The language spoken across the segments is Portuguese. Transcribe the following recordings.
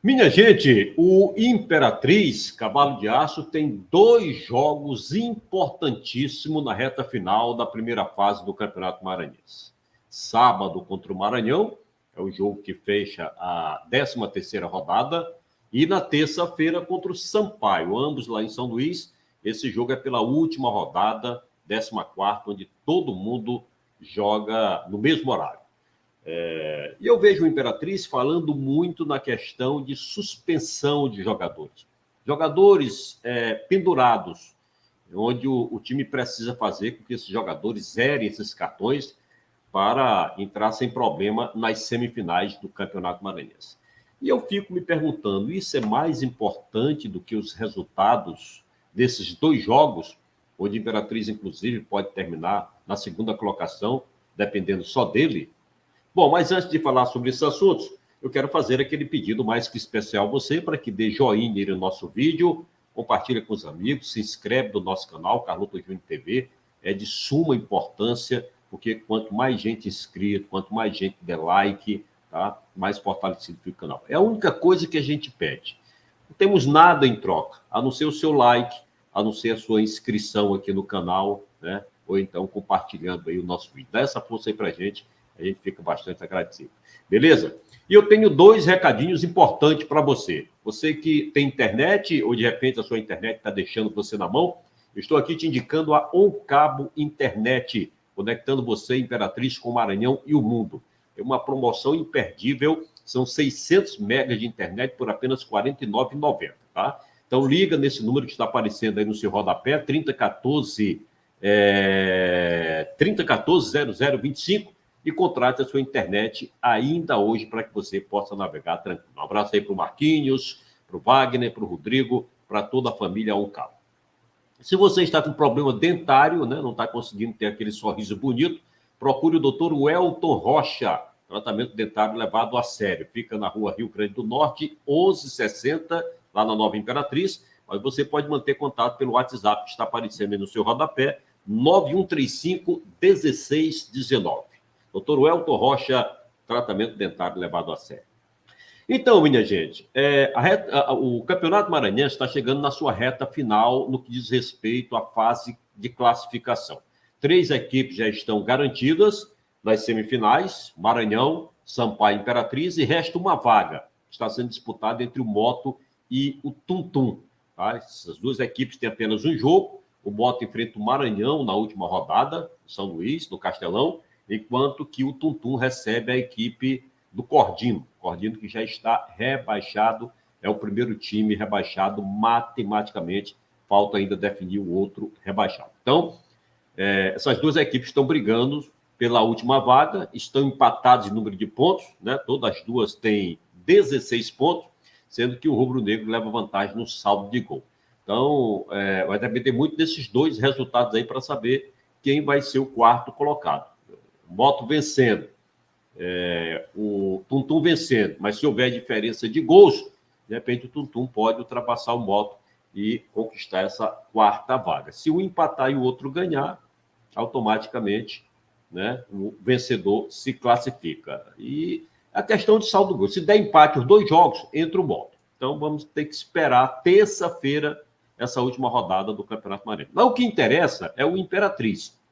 Minha gente, o Imperatriz Cavalo de Aço tem dois jogos importantíssimos na reta final da primeira fase do Campeonato Maranhense. Sábado contra o Maranhão, é o jogo que fecha a 13ª rodada, e na terça-feira contra o Sampaio, ambos lá em São Luís. Esse jogo é pela última rodada, 14ª, onde todo mundo joga no mesmo horário. E eu vejo o Imperatriz falando muito na questão de suspensão de jogadores. Jogadores pendurados, onde o time precisa fazer com que esses jogadores zerem esses cartões para entrar sem problema nas semifinais do Campeonato Maranhense. E eu fico me perguntando, isso é mais importante do que os resultados desses dois jogos, onde o Imperatriz, inclusive, pode terminar na segunda colocação, dependendo só dele? Bom, mas antes de falar sobre esses assuntos, eu quero fazer aquele pedido mais que especial a você para que dê joinha no nosso vídeo, compartilhe com os amigos, se inscreve no nosso canal, Carlota Júnior TV. É de suma importância, porque quanto mais gente inscrita, quanto mais gente der like, tá? Mais fortalecido fica o canal. É a única coisa que a gente pede. Não temos nada em troca, a não ser o seu like, a não ser a sua inscrição aqui no canal, né? Ou então compartilhando aí o nosso vídeo. Dá essa força aí pra gente. A gente fica bastante agradecido. Beleza? E eu tenho dois recadinhos importantes para você. Você que tem internet, ou de repente a sua internet está deixando você na mão, eu estou aqui te indicando a OnCabo Internet, conectando você, Imperatriz, com o Maranhão e o mundo. É uma promoção imperdível, são 600 megas de internet por apenas R$ 49,90, tá? Então liga nesse número que está aparecendo aí no seu rodapé, 3014 0025, e contrate a sua internet ainda hoje para que você possa navegar tranquilo. Um abraço aí para o Marquinhos, para o Wagner, para o Rodrigo, para toda a família OnCabo. Se você está com problema dentário, né, não está conseguindo ter aquele sorriso bonito, procure o Dr. Welton Rocha, tratamento dentário levado a sério. Fica na rua Rio Grande do Norte, 1160, lá na Nova Imperatriz, mas você pode manter contato pelo WhatsApp que está aparecendo aí no seu rodapé, 9135-1619. Dr. Welton Rocha, tratamento dentário levado a sério. Então, minha gente, o Campeonato Maranhense está chegando na sua reta final no que diz respeito à fase de classificação. 3 equipes já estão garantidas nas semifinais, Maranhão, Sampaio e Imperatriz, e resta uma vaga, que está sendo disputada entre o Moto e o Tum-Tum. Tá? Essas duas equipes têm apenas um jogo. O Moto enfrenta o Maranhão na última rodada, em São Luís, no Castelão, enquanto que o Tum-Tum recebe a equipe do Cordino. Cordino que já está rebaixado, é o primeiro time rebaixado matematicamente, falta ainda definir o outro rebaixado. Então, essas duas equipes estão brigando pela última vaga, estão empatadas em número de pontos, né? Todas as duas têm 16 pontos, sendo que o rubro-negro leva vantagem no saldo de gol. Então, vai depender muito desses dois resultados aí para saber quem vai ser o quarto colocado. Moto vencendo, o Tum-Tum vencendo, mas se houver diferença de gols, de repente o Tum-Tum pode ultrapassar o Moto e conquistar essa quarta vaga. Se um empatar e o outro ganhar, automaticamente, né, o vencedor se classifica. E a questão de saldo de gols, se der empate os dois jogos, entra o Moto. Então vamos ter que esperar terça-feira essa última rodada do Campeonato Maranhense. Mas o que interessa é o Imperatriz.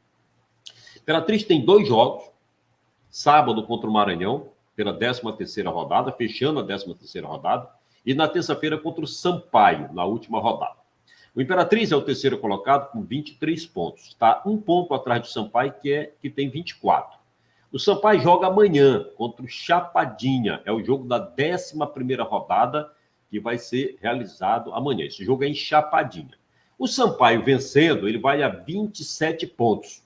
Imperatriz tem 2 jogos, sábado contra o Maranhão, pela 13ª rodada, fechando a 13ª rodada, e na terça-feira contra o Sampaio, na última rodada. O Imperatriz é o terceiro colocado com 23 pontos, está 1 ponto atrás do Sampaio, que tem 24. O Sampaio joga amanhã contra o Chapadinha, é o jogo da 11ª rodada, que vai ser realizado amanhã. Esse jogo é em Chapadinha. O Sampaio vencendo, ele vai a 27 pontos.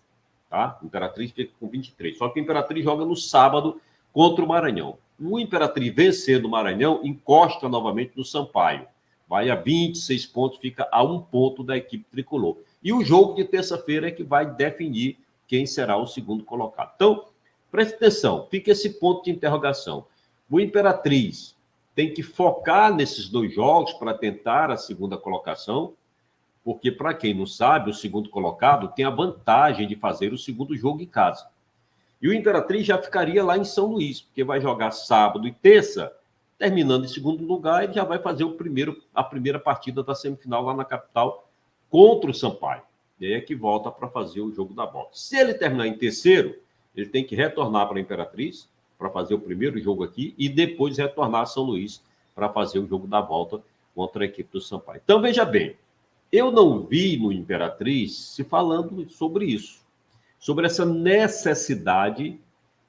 Tá? O Imperatriz fica com 23. Só que o Imperatriz joga no sábado contra o Maranhão. O Imperatriz vencendo o Maranhão, encosta novamente no Sampaio. Vai a 26 pontos, fica a 1 ponto da equipe tricolor. E o jogo de terça-feira é que vai definir quem será o segundo colocado. Então, preste atenção, fica esse ponto de interrogação. O Imperatriz tem que focar nesses 2 jogos para tentar a segunda colocação, porque, para quem não sabe, o segundo colocado tem a vantagem de fazer o segundo jogo em casa. E o Imperatriz já ficaria lá em São Luís, porque vai jogar sábado e terça Terminando em segundo lugar, ele já vai fazer a primeira partida da semifinal lá na capital contra o Sampaio. E aí é que volta para fazer o jogo da volta. Se ele terminar em terceiro, ele tem que retornar para a Imperatriz para fazer o primeiro jogo aqui e depois retornar a São Luís para fazer o jogo da volta contra a equipe do Sampaio. Então, veja bem, eu não vi no Imperatriz se falando sobre isso, sobre essa necessidade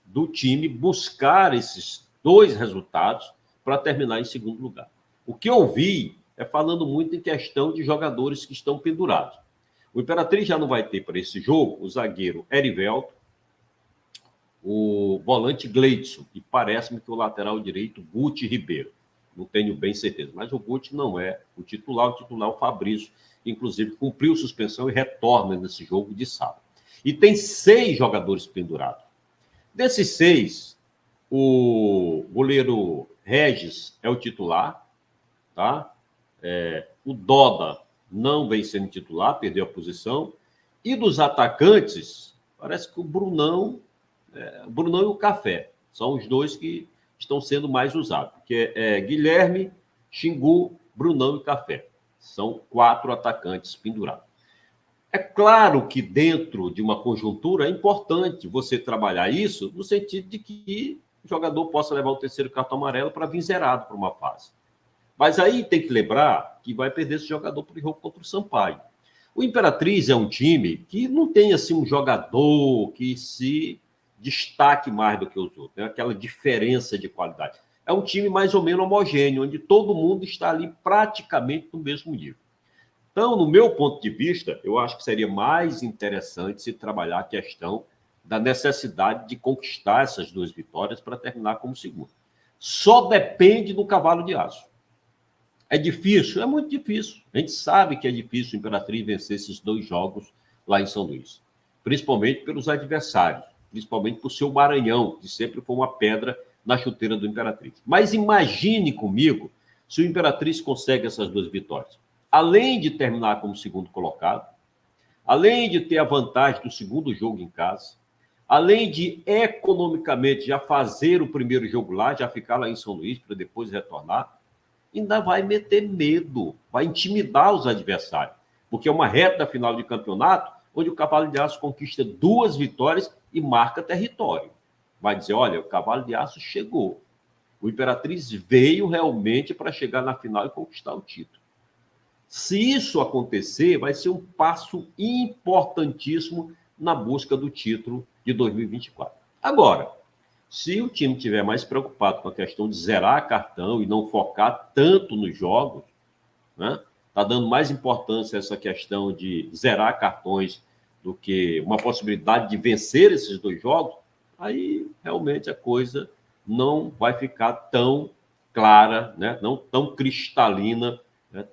do time buscar esses 2 resultados para terminar em segundo lugar. O que eu vi é falando muito em questão de jogadores que estão pendurados. O Imperatriz já não vai ter para esse jogo o zagueiro Erivelto, o volante Gleidson e parece-me que o lateral direito Guti Ribeiro. Não tenho bem certeza, mas o Guti não é o titular é o Fabrício, que inclusive cumpriu suspensão e retorna nesse jogo de sábado. E tem 6 jogadores pendurados. Desses 6, o goleiro Regis é o titular, tá? O Doda não vem sendo titular, perdeu a posição. E dos atacantes, parece que o Brunão e o Café são os 2 que estão sendo mais usados, que é Guilherme, Xingu, Brunão e Café. São 4 atacantes pendurados. É claro que dentro de uma conjuntura é importante você trabalhar isso no sentido de que o jogador possa levar o terceiro cartão amarelo para vir zerado para uma fase. Mas aí tem que lembrar que vai perder esse jogador para o jogo contra o Sampaio. O Imperatriz é um time que não tem assim um jogador que se destaque mais do que os outros, tem aquela diferença de qualidade. É um time mais ou menos homogêneo, onde todo mundo está ali praticamente no mesmo nível. Então, no meu ponto de vista, eu acho que seria mais interessante se trabalhar a questão da necessidade de conquistar essas 2 vitórias para terminar como segundo. Só depende do cavalo de aço. É difícil? É muito difícil. A gente sabe que é difícil o Imperatriz vencer esses 2 jogos lá em São Luís. Principalmente pelos adversários. Principalmente por seu Maranhão, que sempre foi uma pedra na chuteira do Imperatriz. Mas imagine comigo se o Imperatriz consegue essas 2 vitórias. Além de terminar como segundo colocado, além de ter a vantagem do segundo jogo em casa, além de economicamente já fazer o primeiro jogo lá, já ficar lá em São Luís para depois retornar, ainda vai meter medo, vai intimidar os adversários, porque é uma reta final de campeonato onde o Cavalo de Aço conquista 2 vitórias e marca território. Vai dizer, olha, o Cavalo de Aço chegou. O Imperatriz veio realmente para chegar na final e conquistar o título. Se isso acontecer, vai ser um passo importantíssimo na busca do título de 2024. Agora, se o time estiver mais preocupado com a questão de zerar cartão e não focar tanto nos jogos, né? Está dando mais importância a essa questão de zerar cartões do que uma possibilidade de vencer esses 2 jogos, aí realmente a coisa não vai ficar tão clara, né? Não tão cristalina,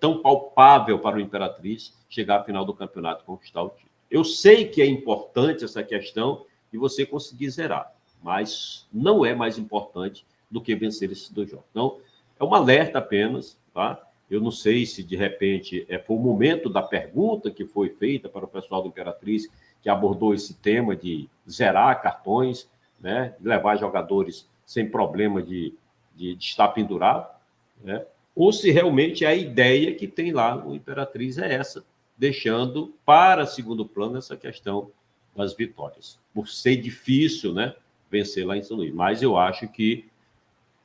tão palpável para o Imperatriz chegar à final do campeonato e conquistar o título. Eu sei que é importante essa questão de você conseguir zerar, mas não é mais importante do que vencer esses 2 jogos. Então, é um alerta apenas, tá? Eu não sei se, de repente, foi o momento da pergunta que foi feita para o pessoal do Imperatriz, que abordou esse tema de zerar cartões, né? De levar jogadores sem problema de estar pendurado, né? Ou se realmente a ideia que tem lá no Imperatriz é essa, deixando para segundo plano essa questão das vitórias. Por ser difícil, né, vencer lá em São Luís. Mas eu acho que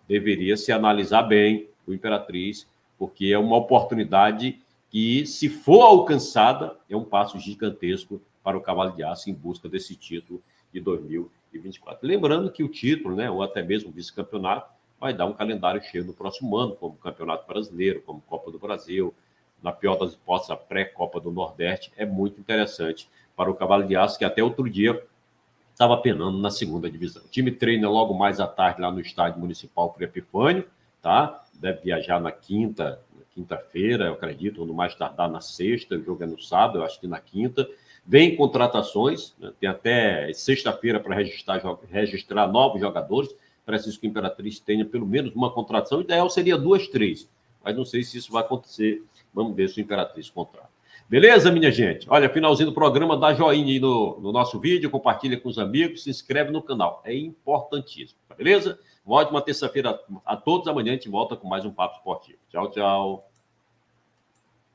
deveria se analisar bem o Imperatriz, porque é uma oportunidade que, se for alcançada, é um passo gigantesco para o Cavalo de Aço em busca desse título de 2024. Lembrando que o título, né, ou até mesmo o vice-campeonato, vai dar um calendário cheio no próximo ano, como Campeonato Brasileiro, como Copa do Brasil, na pior das hipóteses, a pré-Copa do Nordeste. É muito interessante para o Cavalo de Aço, que até outro dia estava penando na segunda divisão. O time treina logo mais à tarde lá no Estádio Municipal Frei Epifânio, tá? Deve viajar na quinta-feira, eu acredito, ou no mais tardar na sexta, o jogo é no sábado, eu acho que na quinta. Vem contratações, né? Tem até sexta-feira para registrar novos jogadores. Preciso que o Imperatriz tenha pelo menos uma contratação. O ideal seria 2, 3. Mas não sei se isso vai acontecer. Vamos ver se o Imperatriz contrata. Beleza, minha gente? Olha, finalzinho do programa, dá joinha aí no nosso vídeo, compartilha com os amigos, se inscreve no canal. É importantíssimo, beleza? Uma ótima terça-feira a todos. Amanhã a gente volta com mais um Papo Esportivo. Tchau, tchau.